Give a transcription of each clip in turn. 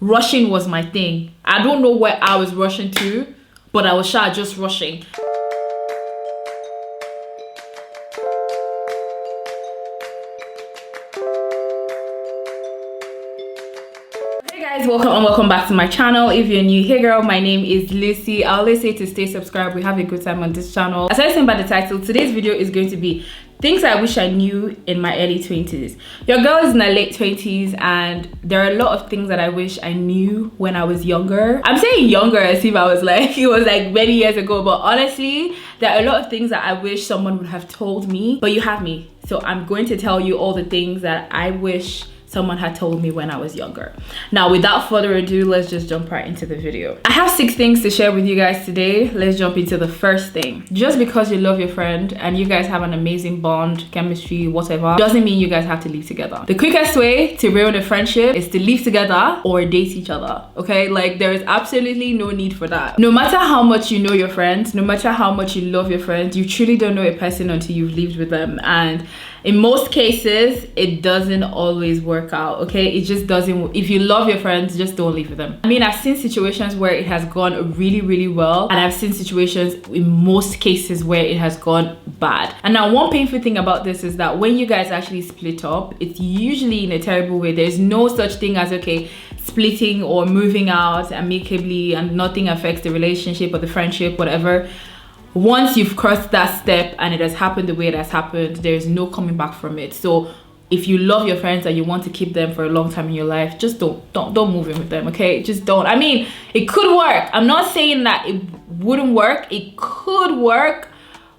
Rushing was my thing. I don't know where I was rushing to, but I was just rushing. Welcome back to my channel. If you're new, hey girl, my name is Lucy. I always say to stay subscribed. We have a good time on this channel. As I said by the title, today's video is going to be things I wish I knew in my early 20s. Your girl is in her late 20s and there are a lot of things that I wish I knew when I was younger. I'm saying younger as if I was like, it was like many years ago, but honestly, there are a lot of things that I wish someone would have told me, but you have me. So I'm going to tell you all the things that I wish someone had told me when I was younger. Now, without further ado, let's just jump right into the video. I have 6 things to share with you guys today. Let's jump into the first thing. Just because you love your friend and you guys have an amazing bond, chemistry, whatever, doesn't mean you guys have to live together. The quickest way to ruin a friendship is to live together or date each other, okay? Like, there is absolutely no need for that. No matter how much you know your friends, no matter how much you love your friends, you truly don't know a person until you've lived with them. And in most cases, it doesn't always work out, okay? It just doesn't. If you love your friends, just don't live with them. I mean, I've seen situations where it has gone really, really well, and I've seen situations in most cases where it has gone bad. And now, one painful thing about this is that when you guys actually split up, it's usually in a terrible way. There's no such thing as, okay, splitting or moving out amicably and nothing affects the relationship or the friendship, whatever. Once you've crossed that step and it has happened the way it has happened, there's no coming back from it. So if you love your friends and you want to keep them for a long time in your life, just don't move in with them, okay? Just don't. I mean, it could work. I'm not saying that it wouldn't work. It could work,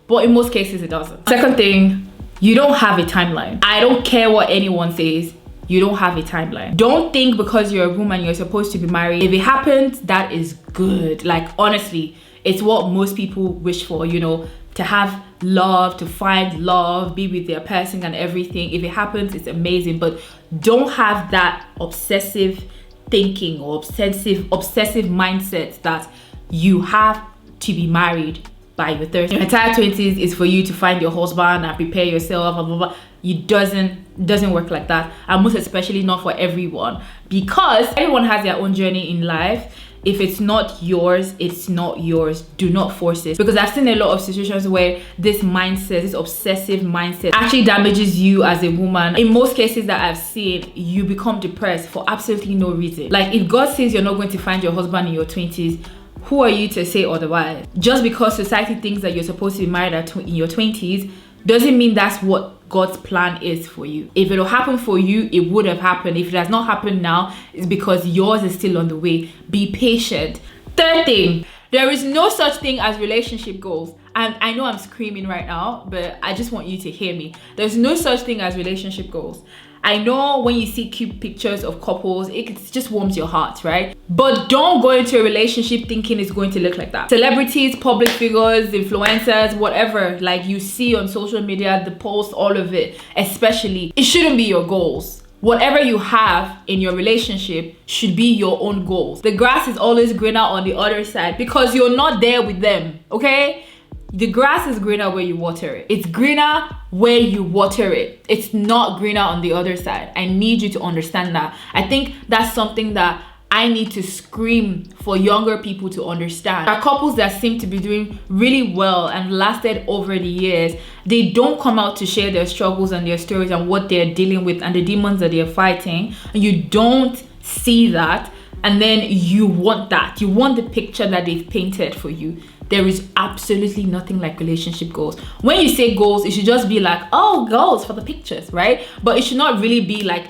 but in most cases it doesn't. Second thing, you don't have a timeline. I don't care what anyone says. You don't have a timeline. Don't think because you're a woman you're supposed to be married. If it happens, that is good. Like, honestly, it's what most people wish for, you know, to have love, to find love, be with their person and everything. If it happens, it's amazing, but don't have that obsessive thinking or obsessive mindset that you have to be married by your 30s. Your entire 20s is for you to find your husband and prepare yourself, blah, blah, blah. It doesn't work like that, and most especially not for everyone, because everyone has their own journey in life. If it's not yours, it's not yours. Do not force it, because I've seen a lot of situations where this mindset, this obsessive mindset, actually damages you as a woman. In most cases that I've seen, you become depressed for absolutely no reason. Like, if God says you're not going to find your husband in your 20s, who are you to say otherwise? Just because society thinks that you're supposed to be married in your 20s doesn't mean that's what God's plan is for you. If it'll happen for you, it would have happened. If it has not happened now, it's because yours is still on the way. Be patient. Third thing, there is no such thing as relationship goals. And I know I'm screaming right now, but I just want you to hear me. There's no such thing as relationship goals. I know when you see cute pictures of couples, it just warms your heart, right? But don't go into a relationship thinking it's going to look like that. Celebrities, public figures, influencers, whatever, like you see on social media, the posts, all of it, especially, it shouldn't be your goals. Whatever you have in your relationship should be your own goals. The grass is always greener on the other side because you're not there with them, okay? The grass is greener where you water it. It's greener where you water it. It's not greener on the other side. I need you to understand that. I think that's something that I need to scream for younger people to understand. There are couples that seem to be doing really well and lasted over the years. They don't come out to share their struggles and their stories and what they're dealing with and the demons that they're fighting. And you don't see that. And then you want that. You want the picture that they've painted for you. There is absolutely nothing like relationship goals. When you say goals, it should just be like, oh, goals for the pictures, right? But it should not really be like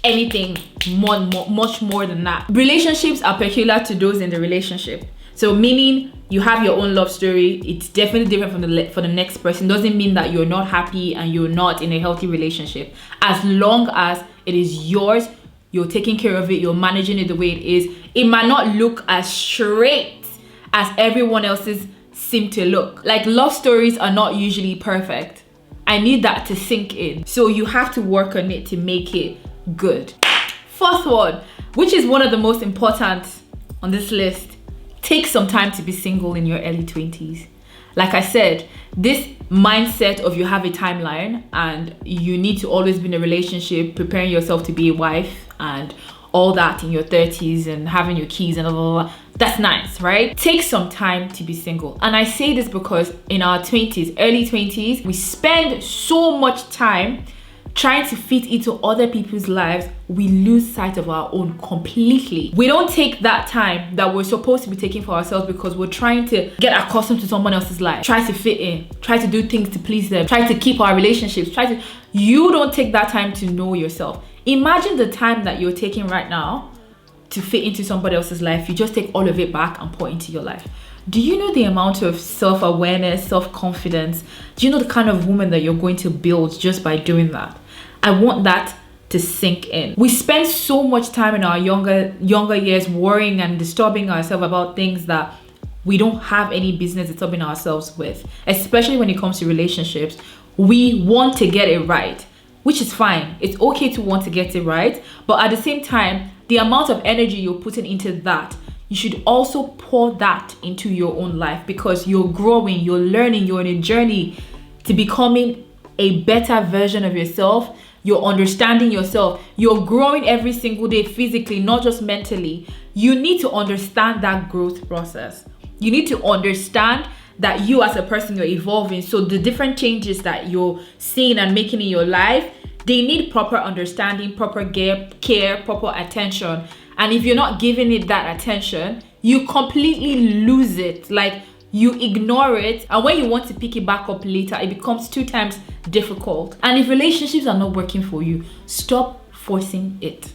anything much more than that. Relationships are peculiar to those in the relationship. So meaning you have your own love story. It's definitely different from for the next person. Doesn't mean that you're not happy and you're not in a healthy relationship. As long as it is yours, you're taking care of it, you're managing it the way it is. It might not look as straight as everyone else's seem to look. Like, love stories are not usually perfect. I need that to sink in. So you have to work on it to make it good. Fourth one, which is one of the most important on this list, take some time to be single in your early 20s. Like I said, this mindset of you have a timeline and you need to always be in a relationship, preparing yourself to be a wife and all that in your 30s and having your keys and blah, blah, blah. That's nice, right? Take some time to be single. And I say this because in our 20s, early 20s, we spend so much time trying to fit into other people's lives, we lose sight of our own completely. We don't take that time that we're supposed to be taking for ourselves because we're trying to get accustomed to someone else's life, try to fit in, try to do things to please them, try to keep our relationships, you don't take that time to know yourself. Imagine the time that you're taking right now to fit into somebody else's life. You just take all of it back and pour into your life. Do you know the amount of self-awareness, self-confidence? Do you know the kind of woman that you're going to build just by doing that? I want that to sink in. We spend so much time in our younger years worrying and disturbing ourselves about things that we don't have any business disturbing ourselves with, especially when it comes to relationships. We want to get it right, which is fine. It's okay to want to get it right, but at the same time, the amount of energy you're putting into that, you should also pour that into your own life, because you're growing, you're learning, you're on a journey to becoming a better version of yourself. You're understanding yourself. You're growing every single day physically, not just mentally. You need to understand that growth process. You need to understand that you as a person, you're evolving. So the different changes that you're seeing and making in your life, they need proper understanding, proper care, proper attention. And if you're not giving it that attention, you completely lose it. Like, you ignore it, and when you want to pick it back up later, it becomes 2 times difficult. And if relationships are not working for you, stop forcing it.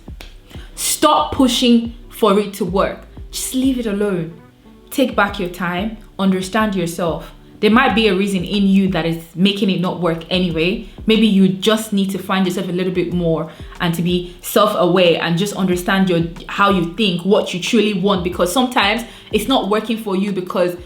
Stop pushing for it to work. Just leave it alone. Take back your time, understand yourself. There might be a reason in you that is making it not work anyway. Maybe you just need to find yourself a little bit more and to be self-aware and just understand how you think, what you truly want, because sometimes it's not working for you because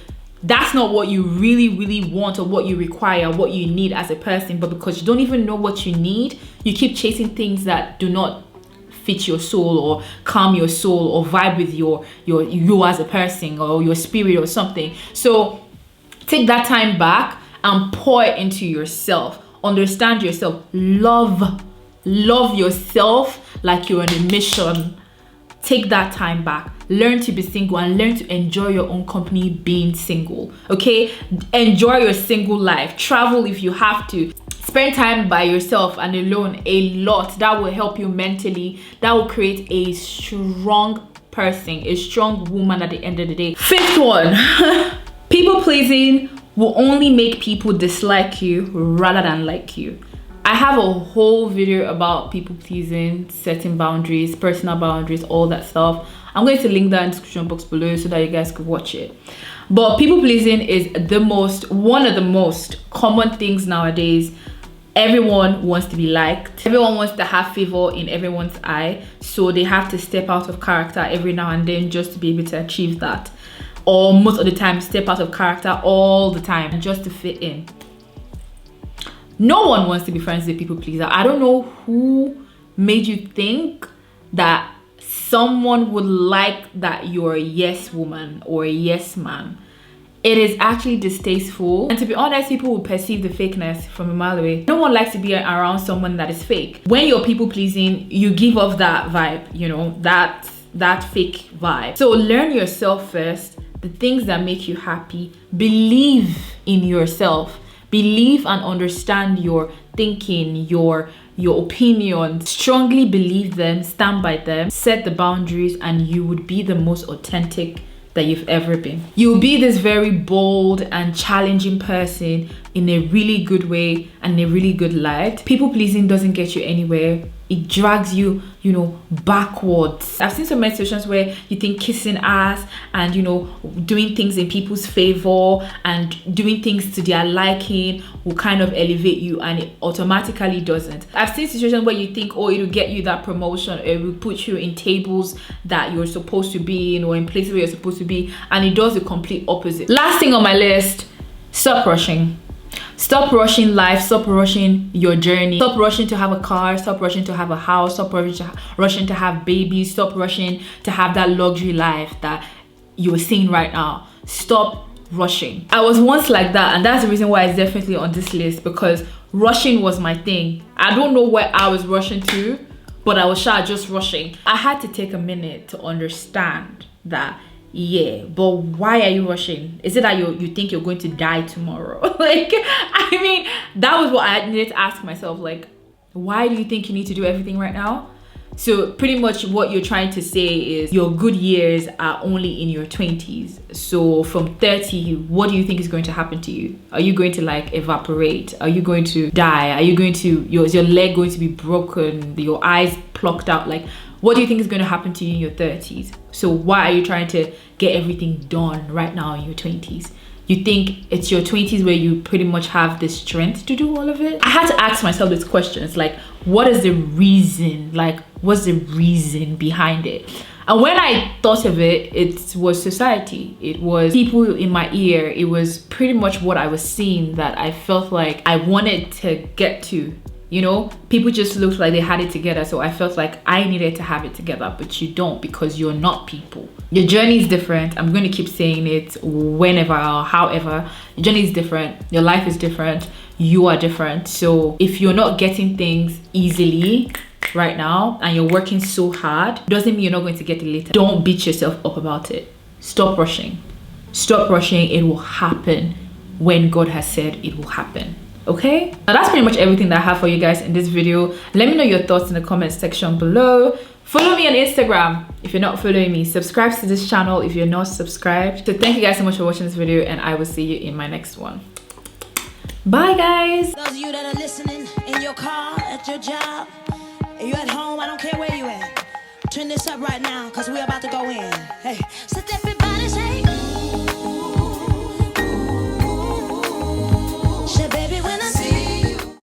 that's not what you really want or what you require, what you need as a person. But because you don't even know what you need, you keep chasing things that do not fit your soul or calm your soul or vibe with you as a person or your spirit or something. So take that time back and pour it into yourself. Understand yourself. Love yourself like you're on a mission. Take that time back. Learn to be single and learn to enjoy your own company being single. Okay? Enjoy your single life. Travel if you have to. Spend time by yourself and alone a lot. That will help you mentally. That will create a strong person, a strong woman at the end of the day. 5th one. People pleasing will only make people dislike you rather than like you. I have a whole video about people pleasing, setting boundaries, personal boundaries, all that stuff. I'm going to link that in the description box below so that you guys could watch it. But people pleasing is one of the most common things nowadays. Everyone wants to be liked. Everyone wants to have favor in everyone's eye. So they have to step out of character every now and then just to be able to achieve that. Or most of the time, step out of character all the time just to fit in. No one wants to be friends with a people pleaser. I don't know who made you think that someone would like that you're a yes woman or a yes man. It is actually distasteful. And to be honest, people will perceive the fakeness from a mile away. No one likes to be around someone that is fake. When you're people pleasing, you give off that vibe, you know, that fake vibe. So learn yourself first, the things that make you happy. Believe in yourself. Believe and understand your thinking, your opinions. Strongly believe them, stand by them, set the boundaries, and you would be the most authentic that you've ever been. You'll be this very bold and challenging person in a really good way and a really good light. People pleasing doesn't get you anywhere. It drags you, backwards. I've seen so many situations where you think kissing ass and, doing things in people's favor and doing things to their liking will kind of elevate you, and it automatically doesn't. I've seen situations where you think, oh, it'll get you that promotion, it will put you in tables that you're supposed to be in or in places where you're supposed to be, and it does the complete opposite. Last thing on my list, stop rushing. Stop rushing life, stop rushing your journey, stop rushing to have a car, stop rushing to have a house, stop rushing to have babies, stop rushing to have that luxury life that you're seeing right now. Stop rushing. I was once like that, and that's the reason why it's definitely on this list, because rushing was my thing. I don't know where I was rushing to, but I was just rushing. I had to take a minute to understand that, yeah, but why are you rushing? Is it that you think you're going to die tomorrow? Like, I mean, that was what I needed to ask myself. Like, why do you think you need to do everything right now? So pretty much what you're trying to say is your good years are only in your 20s. So from 30, what do you think is going to happen to you? Are you going to like evaporate? Are you going to die? Are you going to, is your leg going to be broken? Your eyes plucked out? Like, what do you think is going to happen to you in your 30s? So why are you trying to get everything done right now in your 20s? You think it's your 20s where you pretty much have the strength to do all of it? I had to ask myself this question. It's like, what is the reason? Like, what's the reason behind it? And when I thought of it, it was society. It was people in my ear. It was pretty much what I was seeing that I felt like I wanted to get to. You know, people just looked like they had it together. So I felt like I needed to have it together, but you don't, because you're not people. Your journey is different. I'm going to keep saying it whenever or however. Your journey is different. Your life is different. You are different. So if you're not getting things easily right now and you're working so hard, doesn't mean you're not going to get it later. Don't beat yourself up about it. Stop rushing. Stop rushing. It will happen when God has said it will happen. Okay, now that's pretty much everything that I have for you guys in this video. Let me know your thoughts in the comment section below. Follow me on Instagram if you're not following me. Subscribe to this channel if you're not subscribed. So thank you guys so much for watching this video, and I will see you in my next one. Bye guys. Those of you that are listening in your car, at your job, you at home, I don't care where you at. Turn this up right now because we're about to go in. Hey,